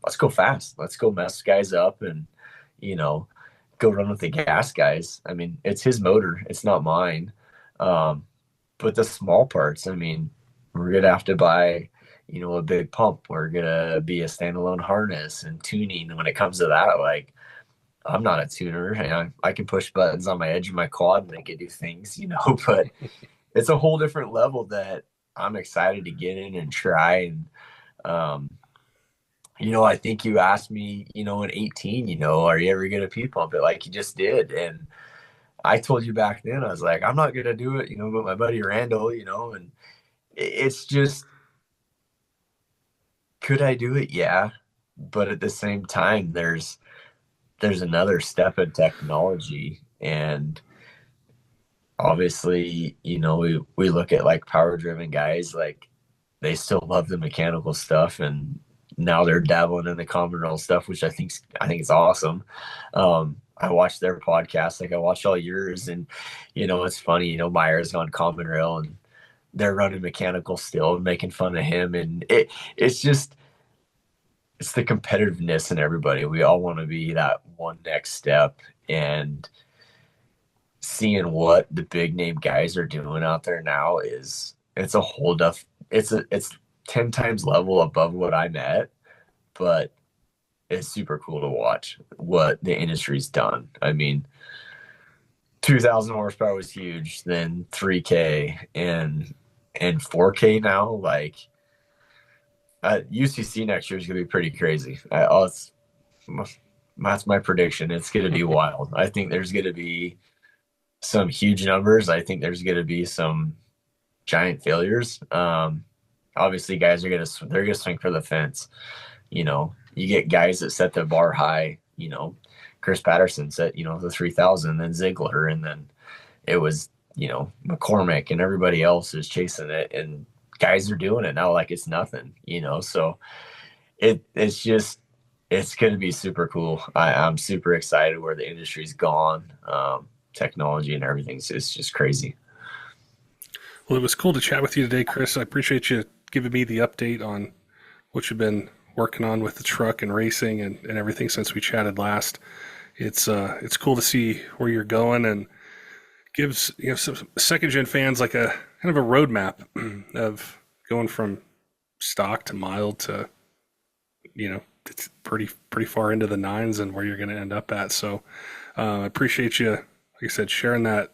let's go fast. Let's go mess guys up and, go run with the gas guys. I mean, it's his motor, it's not mine. Um, but the small parts, I mean, we're gonna have to buy, a big pump. We're gonna be a standalone harness and tuning. When it comes to that, like, I'm not a tuner. And I can push buttons on my edge of my quad and I can do things, but it's a whole different level that I'm excited to get in and try. And, I think you asked me, in 18, are you ever going to pee pump it like you just did? And I told you back then, I was like, I'm not going to do it, but my buddy Randall, and it's just, could I do it? Yeah. But at the same time, there's another step in technology. And obviously, we look at like power driven guys, like they still love the mechanical stuff, and now they're dabbling in the common rail stuff, which I think is awesome. I watched their podcast, like I watched all yours, and it's funny, Meyer's on common rail and they're running mechanical still and making fun of him, and it's just it's the competitiveness in everybody. We all want to be that one next step, and seeing what the big name guys are doing out there now it's a whole it's 10 times level above what I'm at, but it's super cool to watch what the industry's done. I mean, 2,000 horsepower was huge, then 3K and 4K now. Like, UCC next year is gonna be pretty crazy. That's my prediction. It's gonna be wild. I think there's gonna be some huge numbers. I think there's gonna be some giant failures. Obviously, guys they're gonna swing for the fence. You get guys that set the bar high. Chris Patterson set the 3,000, then Ziegler, and then it was McCormick, and everybody else is chasing it, and guys are doing it now like it's nothing. So it's going to be super cool. I'm super excited where the industry's gone. Technology and everything, so it's just crazy. Well, it was cool to chat with you today, Chris. I appreciate you giving me the update on what you've been working on with the truck and racing and everything since we chatted last. It's cool to see where you're going, and gives some second gen fans like a kind of a roadmap of going from stock to mild to it's pretty far into the nines and where you're going to end up at. So I appreciate you, like I said, sharing that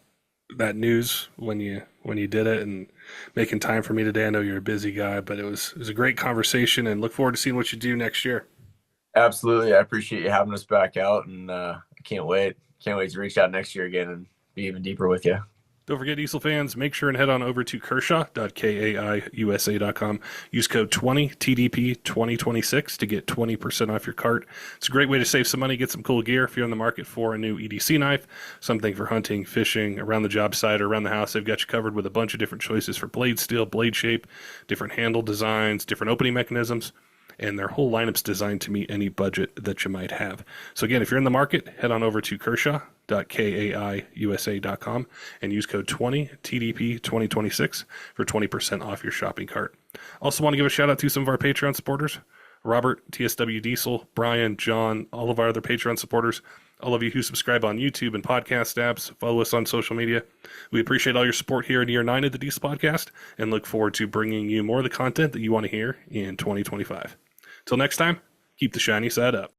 news when you did it and making time for me today. I know you're a busy guy, but it was a great conversation, and look forward to seeing what you do next year. Absolutely. I appreciate you having us back out, and I can't wait to reach out next year again and be even deeper with you. Don't forget, Diesel fans, make sure and head on over to Kershaw.kaiusa.com. Use code 20 TDP 2026 to get 20% off your cart. It's a great way to save some money, get some cool gear if you're in the market for a new EDC knife, something for hunting, fishing, around the job site, or around the house. They've got you covered with a bunch of different choices for blade steel, blade shape, different handle designs, different opening mechanisms, and their whole lineup's designed to meet any budget that you might have. So again, if you're in the market, head on over to Kershaw.kaiusa.com and use code 20 TDP 2026 for 20% off your shopping cart. Also want to give a shout out to some of our Patreon supporters: Robert, TSW Diesel, Brian, John, all of our other Patreon supporters, all of you who subscribe on YouTube and podcast apps, follow us on social media. We appreciate all your support here in year 9 of the Diesel Podcast, and look forward to bringing you more of the content that you want to hear in 2025. Till next time, keep the shiny side up.